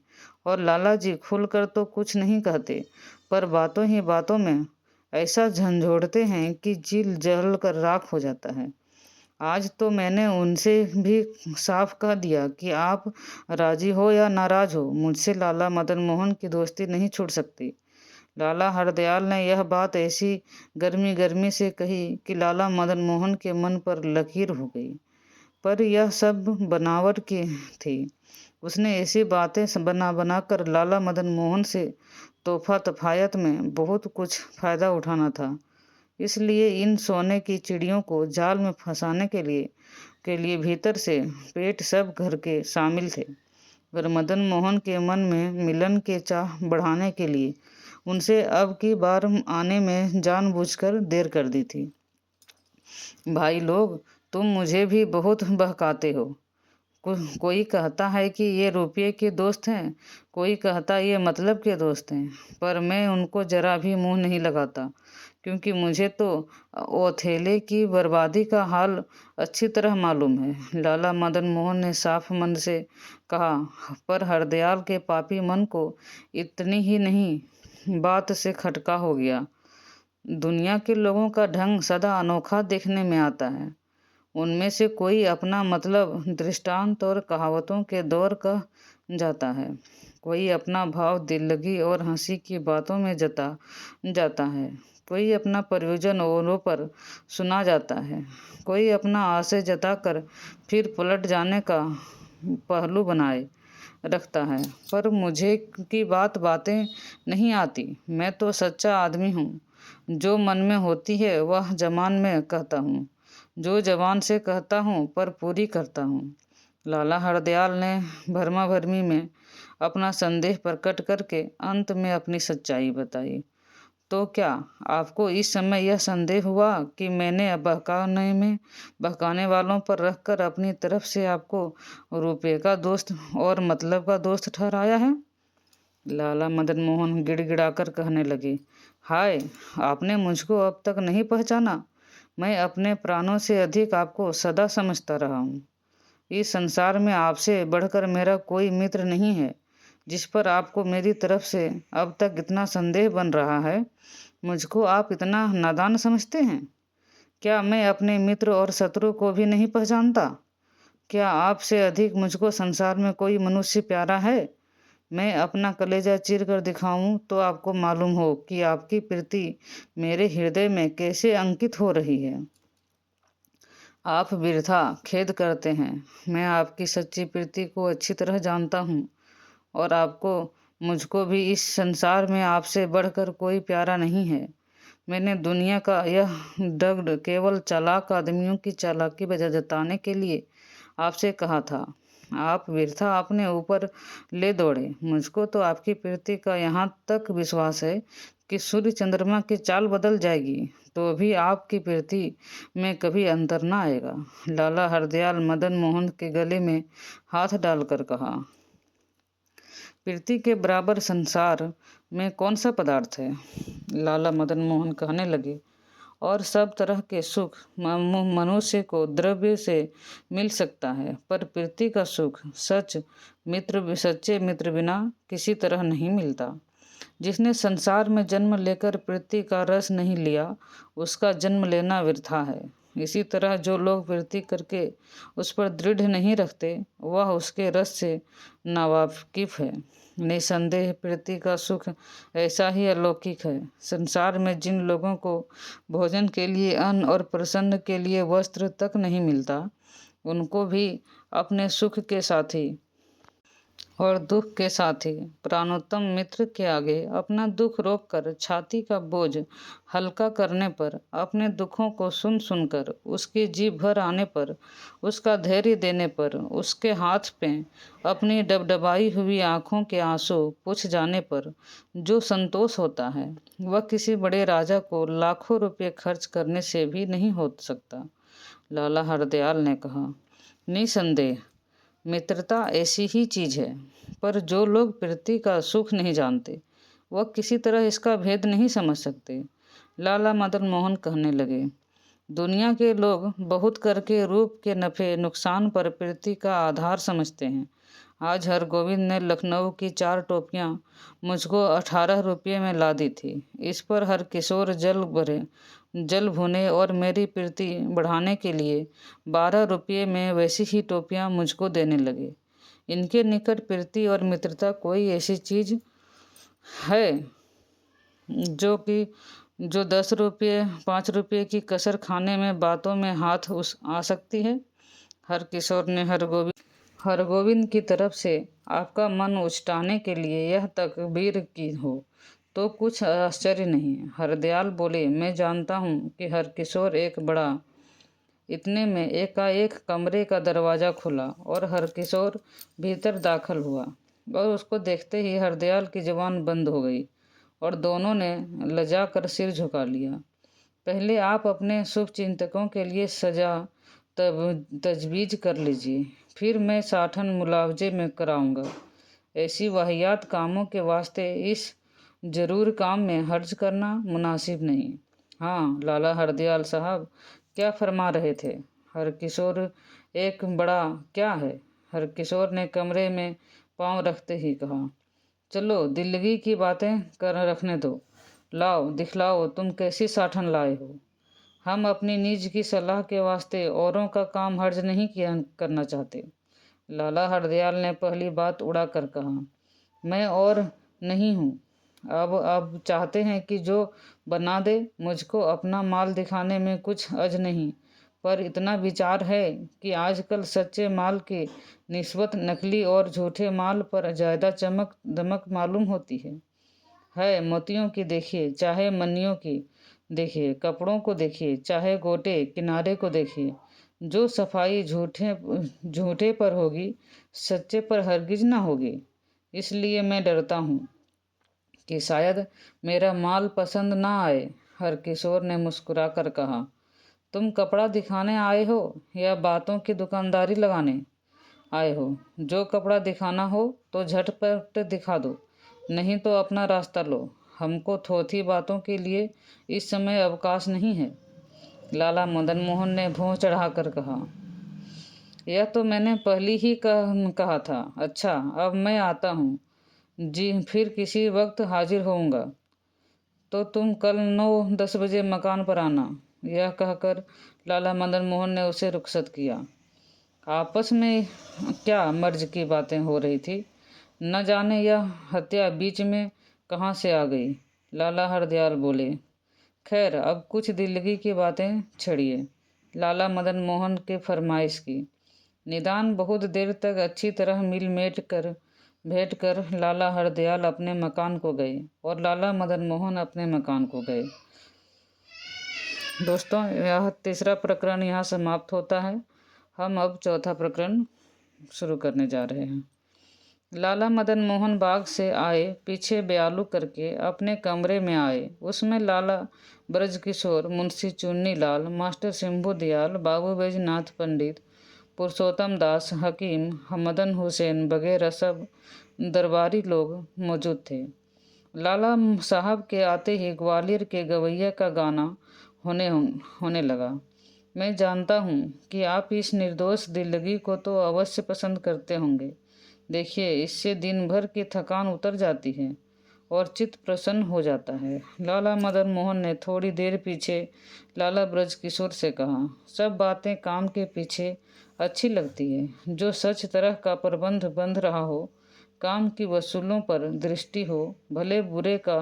और लाला जी खुलकर तो कुछ नहीं कहते, पर बातों ही बातों में ऐसा झंझोड़ते हैं कि जिल जल कर राख हो जाता है। आज तो मैंने उनसे भी साफ कह दिया कि आप राजी हो या नाराज हो, मुझसे लाला मदन मोहन की दोस्ती नहीं छूट सकती। लाला हरदयाल ने यह बात ऐसी गर्मी से कही कि लाला मदन मोहन के मन पर लकीर हो गई। पर यह सब बनावट की थी। उसने ऐसी बातें बना कर लाला मदन मोहन से तोहफा तफायत में बहुत कुछ फ़ायदा उठाना था। इसलिए इन सोने की चिड़ियों को जाल में फंसाने के लिए भीतर से पेट सब घर के शामिल थे। पर मदन मोहन के मन में मिलन के चाह बढ़ाने के लिए उनसे अब की बार आने में जानबूझकर देर कर दी थी। भाई लोग, तुम मुझे भी बहुत बहकाते हो। कोई कहता है कि ये रुपये के दोस्त हैं, कोई कहता ये मतलब के दोस्त हैं, पर मैं उनको जरा भी मुंह नहीं लगाता, क्योंकि मुझे तो ओथेले की बर्बादी का हाल अच्छी तरह मालूम है। लाला मदन मोहन ने साफ मन से कहा, पर हरदयाल के पापी मन को इतनी ही नहीं बात से खटका हो गया। दुनिया के लोगों का ढंग सदा अनोखा देखने में आता है। उनमें से कोई अपना मतलब दृष्टांत और कहावतों के दौर कह जाता है, कोई अपना भाव दिल लगी और हंसी की बातों में जता जाता है, कोई अपना प्रयोजन औरों पर सुना जाता है, कोई अपना आशय जताकर फिर पलट जाने का पहलू बनाए रखता है। पर मुझे की बातें नहीं आती। मैं तो सच्चा आदमी हूँ। जो मन में होती है वह जबान में कहता हूँ, जो जबान से कहता हूँ पर पूरी करता हूँ। लाला हरदयाल ने भरमा भरमी में अपना संदेह प्रकट करके अंत में अपनी सच्चाई बताई। तो क्या आपको इस समय यह संदेह हुआ कि मैंने बहकाने वालों पर रखकर अपनी तरफ से आपको रुपये का दोस्त और मतलब का दोस्त ठहराया है? लाला मदन मोहन गिड़गिड़ाकर कहने लगे, हाय, आपने मुझको अब तक नहीं पहचाना। मैं अपने प्राणों से अधिक आपको सदा समझता रहा हूँ। इस संसार में आपसे बढ़कर मेरा कोई मित्र नहीं है। जिस पर आपको मेरी तरफ से अब तक इतना संदेह बन रहा है, मुझको आप इतना नादान समझते हैं? क्या मैं अपने मित्र और शत्रु को भी नहीं पहचानता? क्या आपसे अधिक मुझको संसार में कोई मनुष्य प्यारा है? मैं अपना कलेजा चीर कर दिखाऊं तो आपको मालूम हो कि आपकी प्रीति मेरे हृदय में कैसे अंकित हो रही है। आप वृथा खेद करते हैं। मैं आपकी सच्ची प्रीति को अच्छी तरह जानता हूँ और आपको मुझको भी इस संसार में आपसे बढ़कर कोई प्यारा नहीं है। मैंने दुनिया का यह दर्द केवल चालाक आदमियों की चालाकी वजह जताने के लिए आपसे कहा था। आप वृथा अपने ऊपर ले दौड़े। मुझको तो आपकी प्रीति का यहाँ तक विश्वास है कि सूर्य चंद्रमा की चाल बदल जाएगी तो भी आपकी प्रीति में कभी अंतर ना आएगा। लाला हरदयाल मदन मोहन के गले में हाथ डालकर कहा, प्रीति के बराबर संसार में कौन सा पदार्थ है? लाला मदन मोहन कहने लगे, और सब तरह के सुख मनुष्य को द्रव्य से मिल सकता है, पर प्रीति का सुख सच्चे मित्र बिना किसी तरह नहीं मिलता। जिसने संसार में जन्म लेकर प्रीति का रस नहीं लिया, उसका जन्म लेना वृथा है। इसी तरह जो लोग प्रीति करके उस पर दृढ़ नहीं रखते, वह उसके रस से नावाकिफ है। निसंदेह प्रीति का सुख ऐसा ही अलौकिक है। संसार में जिन लोगों को भोजन के लिए अन्न और प्रसन्न के लिए वस्त्र तक नहीं मिलता, उनको भी अपने सुख के साथी और दुख के साथी प्राणोत्तम मित्र के आगे अपना दुख रोककर छाती का बोझ हल्का करने पर, अपने दुखों को सुन सुनकर उसकी जीभ भर आने पर, उसका धैर्य देने पर, उसके हाथ पे अपनी डबडबाई हुई आँखों के आंसू पूछ जाने पर जो संतोष होता है, वह किसी बड़े राजा को लाखों रुपये खर्च करने से भी नहीं हो सकता। लाला हरदयाल ने कहा, निसंदेह मित्रता ऐसी ही चीज़ है, पर जो लोग प्रीति का सुख नहीं जानते, वह किसी तरह इसका भेद नहीं समझ सकते। लाला मदन मोहन कहने लगे, दुनिया के लोग बहुत करके रूप के नफ़े नुकसान पर प्रीति का आधार समझते हैं। आज हरगोविंद ने लखनऊ की 4 टोपियाँ मुझको 18 रुपये में ला दी थी। इस पर हर किशोर जल भुने और मेरी प्रीति बढ़ाने के लिए 12 रुपये में वैसी ही टोपियाँ मुझको देने लगे। इनके निकट प्रीति और मित्रता कोई ऐसी चीज़ है जो 10 रुपये 5 रुपये की कसर खाने में बातों में हाथ आ सकती है? हर किशोर ने हरगोविंद की तरफ से आपका मन उचटाने के लिए यह तकबीर की हो तो कुछ आश्चर्य नहीं। हरदयाल बोले, मैं जानता हूँ कि हर किशोर एक बड़ा। इतने में एकाएक कमरे का दरवाज़ा खुला और हर किशोर भीतर दाखिल हुआ और उसको देखते ही हरदयाल की जुबान बंद हो गई और दोनों ने लजा कर सिर झुका लिया। पहले आप अपने शुभ चिंतकों के लिए सजा तजवीज़ कर लीजिए, फिर मैं साठन मुआवजे में कराऊंगा। ऐसी वाहियात कामों के वास्ते इस जरूर काम में हर्ज करना मुनासिब नहीं। हाँ लाला हरदयाल साहब क्या फरमा रहे थे? हरकिशोर एक बड़ा क्या है? हरकिशोर ने कमरे में पांव रखते ही कहा, चलो दिल्लगी की बातें कर रखने दो। लाओ दिखलाओ तुम कैसी साठन लाए हो। हम अपनी निज की सलाह के वास्ते औरों का काम हर्ज नहीं करना चाहते। लाला हरदयाल ने पहली बात उड़ा कर कहा, मैं और नहीं हूँ। अब चाहते हैं कि जो बना दे। मुझको अपना माल दिखाने में कुछ अज नहीं, पर इतना विचार है कि आजकल सच्चे माल की निस्बत नकली और झूठे माल पर ज़्यादा चमक दमक मालूम होती है। मोतियों की देखिए चाहे मन्नियों की देखिए, कपड़ों को देखिए चाहे गोटे किनारे को देखिए, जो सफाई झूठे पर होगी सच्चे पर हरगिज ना होगी। इसलिए मैं डरता हूँ कि शायद मेरा माल पसंद ना आए। हरकिशोर ने मुस्कुरा कर कहा, तुम कपड़ा दिखाने आए हो या बातों की दुकानदारी लगाने आए हो? जो कपड़ा दिखाना हो तो झटपट दिखा दो, नहीं तो अपना रास्ता लो। हमको थोथी बातों के लिए इस समय अवकाश नहीं है। लाला मदन मोहन ने भौं चढ़ाकर कहा, यह तो मैंने पहले ही कहा था। अच्छा अब मैं आता हूँ जी, फिर किसी वक्त हाजिर होऊंगा। तो तुम कल 9-10 बजे मकान पर आना। यह कहकर लाला मदन मोहन ने उसे रुखसत किया। आपस में क्या मर्ज की बातें हो रही थी, न जाने यह हत्या बीच में कहाँ से आ गई। लाला हरदयाल बोले, खैर अब कुछ दिल्लगी की बातें छड़िए। लाला मदन मोहन के फरमाइश की। निदान बहुत देर तक अच्छी तरह भेंट कर लाला हरदयाल अपने मकान को गए और लाला मदन मोहन अपने मकान को गए। दोस्तों यह तीसरा प्रकरण यहाँ समाप्त होता है। हम अब चौथा प्रकरण शुरू करने जा रहे हैं। लाला मदन मोहन बाग से आए पीछे ब्यालू करके अपने कमरे में आए। उसमें लाला ब्रजकिशोर, मुंशी चुन्नी लाल, मास्टर शंभू दयाल, बाबू बैजनाथ पंडित, पुरुषोत्तम दास, हकीम मदन हुसैन वगैरह सब दरबारी लोग मौजूद थे। लाला साहब के आते ही ग्वालियर के गवैया का गाना होने लगा। मैं जानता हूँ कि आप इस निर्दोष दिल्लगी को तो अवश्य पसंद करते होंगे। देखिए इससे दिन भर की थकान उतर जाती है और चित्त प्रसन्न हो जाता है। लाला मदन मोहन ने थोड़ी देर पीछे लाला ब्रजकिशोर से कहा, सब बातें काम के पीछे अच्छी लगती है। जो सच तरह का प्रबंध बंध रहा हो, काम की वसूलों पर दृष्टि हो, भले बुरे का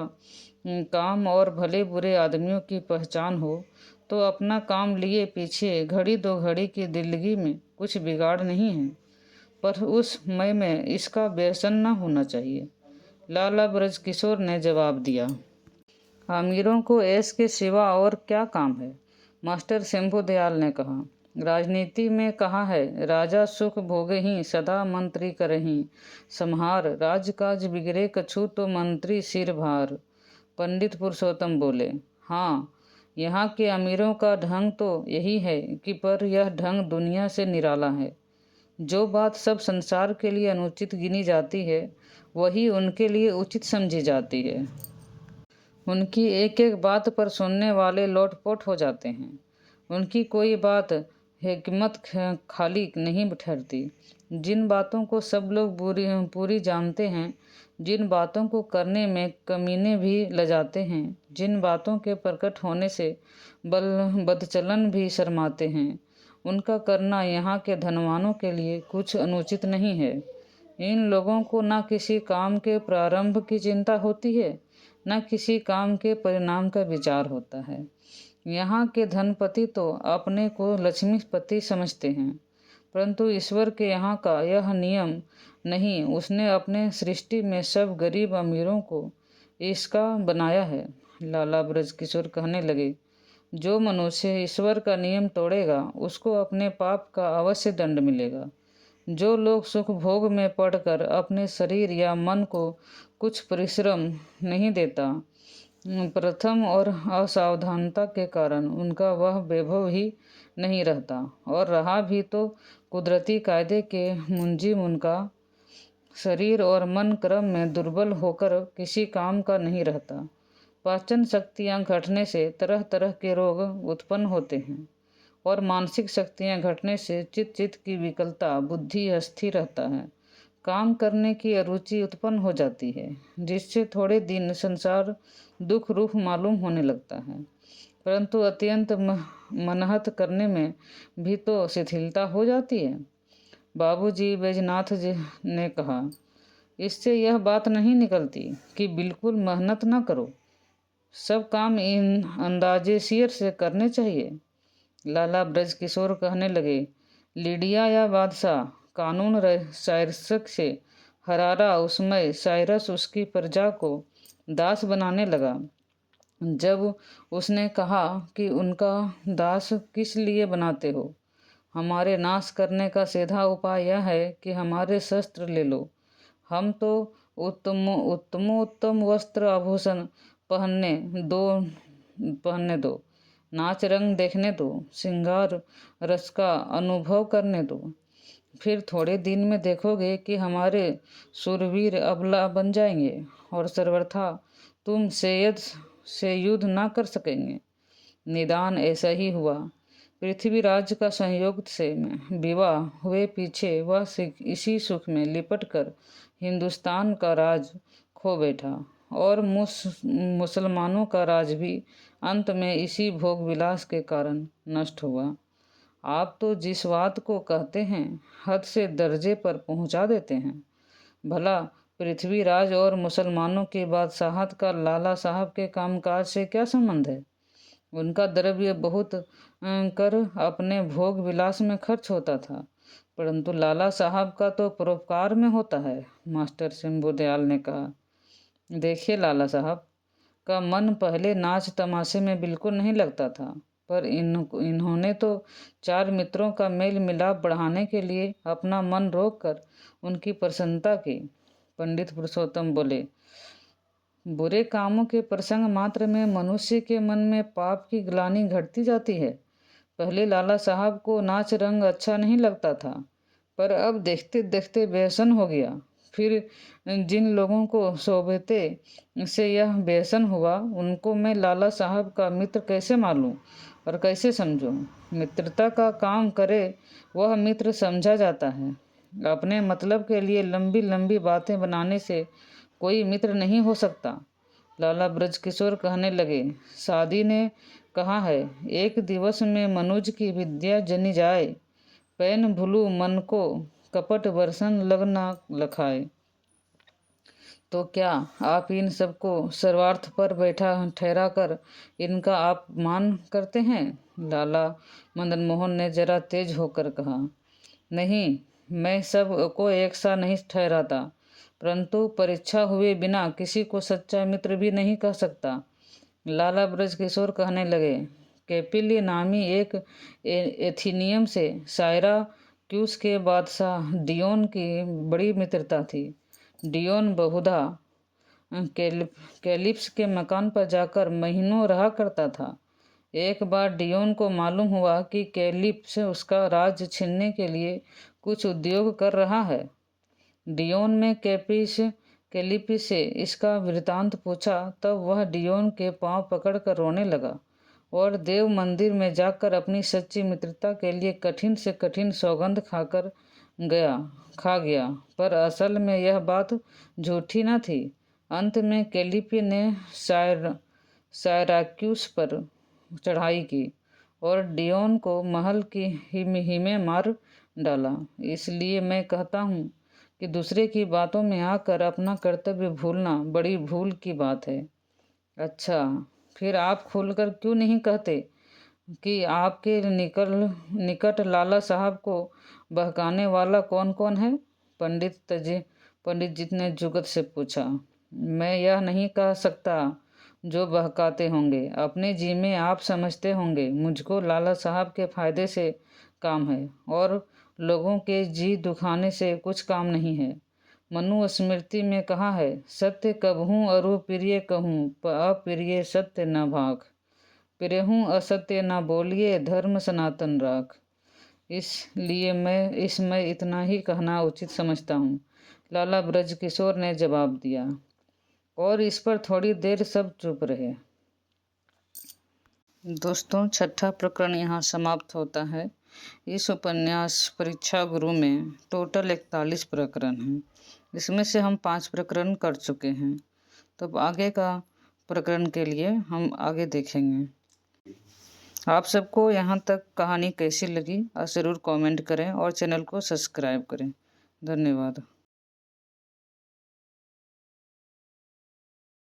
काम और भले बुरे आदमियों की पहचान हो, तो अपना काम लिए पीछे घड़ी दो घड़ी की दिल्लगी में कुछ बिगाड़ नहीं है, पर उस मय में इसका व्यसन न होना चाहिए। लाला ब्रजकिशोर ने जवाब दिया, अमीरों को ऐश के सिवा और क्या काम है? मास्टर शंभू दयाल ने कहा, राजनीति में कहा है, राजा सुख भोगहि सदा मंत्री करहि संहार, राजकाज बिगड़े कछु तो मंत्री सिर भार। पंडित पुरुषोत्तम बोले, हाँ यहाँ के अमीरों का ढंग तो यही है कि पर यह ढंग दुनिया से निराला है। जो बात सब संसार के लिए अनुचित गिनी जाती है, वही उनके लिए उचित समझी जाती है। उनकी एक एक बात पर सुनने वाले लोटपोट हो जाते हैं। उनकी कोई बात हिकमत खाली नहीं ठहरती। जिन बातों को सब लोग पूरी जानते हैं, जिन बातों को करने में कमीने भी लजाते हैं, जिन बातों के प्रकट होने से बदचलन भी शर्माते हैं, उनका करना यहाँ के धनवानों के लिए कुछ अनुचित नहीं है। इन लोगों को न किसी काम के प्रारंभ की चिंता होती है, न किसी काम के परिणाम का विचार होता है। यहाँ के धनपति तो अपने को लक्ष्मीपति समझते हैं, परंतु ईश्वर के यहाँ का यह नियम नहीं। उसने अपने सृष्टि में सब गरीब अमीरों को इसका बनाया है। लाला ब्रजकिशोर कहने लगे, जो मनुष्य ईश्वर का नियम तोड़ेगा उसको अपने पाप का अवश्य दंड मिलेगा। जो लोग सुख भोग में पड़कर अपने शरीर या मन को कुछ परिश्रम नहीं देता, प्रथम और असावधानता के कारण उनका वह वैभव ही नहीं रहता, और रहा भी तो कुदरती कायदे के मुंजिम उनका शरीर और मन क्रम में दुर्बल होकर किसी काम का नहीं रहता। पाचन शक्तियाँ घटने से तरह तरह के रोग उत्पन्न होते हैं, और मानसिक शक्तियाँ घटने से चित्त की विकलता, बुद्धि अस्थिर रहता है, काम करने की अरुचि उत्पन्न हो जाती है, जिससे थोड़े दिन संसार दुख रूप मालूम होने लगता है, परंतु अत्यंत मनहत करने में भी तो शिथिलता हो जाती है। बाबूजी बैजनाथ जी ने कहा, इससे यह बात नहीं निकलती कि बिल्कुल मेहनत न करो, सब काम इन अंदाजेसियर से करने चाहिए। लाला ब्रज किशोर कहने लगे, लीडिया या बादशाह कानून सायरस से हरारा उसमें सायरस उसकी प्रजा को दास बनाने लगा। जब उसने कहा कि उनका दास किस लिए बनाते हो, हमारे नाश करने का सीधा उपाय यह है कि हमारे शस्त्र ले लो, हम तो उत्तम वस्त्र आभूषण पहनने दो, नाच रंग देखने दो, श्रृंगार रस का अनुभव करने दो, फिर थोड़े दिन में देखोगे कि हमारे शूरवीर अबला बन जाएंगे और सर्वथा तुम से युद्ध ना कर सकेंगे। निदान ऐसा ही हुआ। पृथ्वीराज का संयोग से विवाह हुए पीछे वह इसी सुख में लिपट कर हिंदुस्तान का राज खो बैठा, और मुसलमानों का राज भी अंत में इसी भोग विलास के कारण नष्ट हुआ। आप तो जिस बात को कहते हैं हद से दर्जे पर पहुंचा देते हैं। भला पृथ्वीराज और मुसलमानों के बादशाहत का लाला साहब के कामकाज से क्या संबंध है? उनका द्रव्य बहुत कर अपने भोग विलास में खर्च होता था, परंतु लाला साहब का तो परोपकार में होता है। मास्टर शंभुदयाल ने कहा, देखिए लाला साहब का मन पहले नाच तमाशे में बिल्कुल नहीं लगता था, पर इन्होंने तो 4 मित्रों का मेल मिलाप बढ़ाने के लिए अपना मन रोक कर उनकी प्रसन्नता की। पंडित पुरुषोत्तम बोले, बुरे कामों के प्रसंग मात्र में मनुष्य के मन में पाप की ग्लानि घटती जाती है। पहले लाला साहब को नाच रंग अच्छा नहीं लगता था, पर अब देखते देखते व्यसन हो गया। फिर जिन लोगों को सोबते से यह व्यसन हुआ, उनको मैं लाला साहब का मित्र कैसे मालूं और कैसे समझूं? मित्रता का काम करे वह मित्र समझा जाता है। अपने मतलब के लिए लंबी लंबी बातें बनाने से कोई मित्र नहीं हो सकता। लाला ब्रजकिशोर कहने लगे, शादी ने कहा है, एक दिवस में मनुज की विद्या जनी जाए, पैन भूलू मन को कपट वर्षण लगना लखाए। तो क्या आप इन सबको सर्वार्थ पर बैठा ठहरा कर इनका अपमान करते हैं? लाला मदन मोहन ने जरा तेज होकर कहा, नहीं, मैं सब को एक सा नहीं ठहराता, परंतु परीक्षा हुए बिना किसी को सच्चा मित्र भी नहीं कह सकता। लाला ब्रजकिशोर कहने लगे, कैपिली नामी एक एथीनियम से सायरा क्यूस के बादशाह डियोन की बड़ी मित्रता थी। डियोन बहुधा कैलिप्स के मकान पर जाकर महीनों रहा करता था। एक बार डियोन को मालूम हुआ कि कैलिप्स उसका राज्य छीनने के लिए कुछ उद्योग कर रहा है। डियोन में कैलिप्स से इसका वृतांत पूछा, तब वह डियोन के पांव पकड़कर रोने लगा और देव मंदिर में जाकर अपनी सच्ची मित्रता के लिए कठिन से कठिन सौगंध खा गया, पर असल में यह बात झूठी न थी। अंत में कैलिपी ने सायराक्यूस पर चढ़ाई की और डियोन को महल की ही में मार डाला। इसलिए मैं कहता हूँ कि दूसरे की बातों में आकर अपना कर्तव्य भूलना बड़ी भूल की बात है। अच्छा, फिर आप खुलकर क्यों नहीं कहते कि आपके निकट लाला साहब को बहकाने वाला कौन कौन है? पंडित जी ने जुगत से पूछा। मैं यह नहीं कह सकता जो बहकाते होंगे, अपने जी में आप समझते होंगे मुझको लाला साहब के फायदे से काम है और लोगों के जी दुखाने से कुछ काम नहीं है। मनुस्मृति में कहा है, सत्य कबहूँ अरु प्रिय कहूँ, अप्रिय सत्य न भाग। प्रियहूँ असत्य न बोलिए, धर्म सनातन राख। इसलिए मैं इसमें इतना ही कहना उचित समझता हूँ। लाला ब्रज किशोर ने जवाब दिया, और इस पर थोड़ी देर सब चुप रहे। दोस्तों, छठा प्रकरण यहाँ समाप्त होता है। इस उपन्यास परीक्षा गुरु में टोटल 41 प्रकरण हैं। इसमें से हम 5 प्रकरण कर चुके हैं। तो आगे का प्रकरण के लिए हम आगे देखेंगे। आप सबको यहाँ तक कहानी कैसी लगी ज़रूर कमेंट करें और चैनल को सब्सक्राइब करें। धन्यवाद।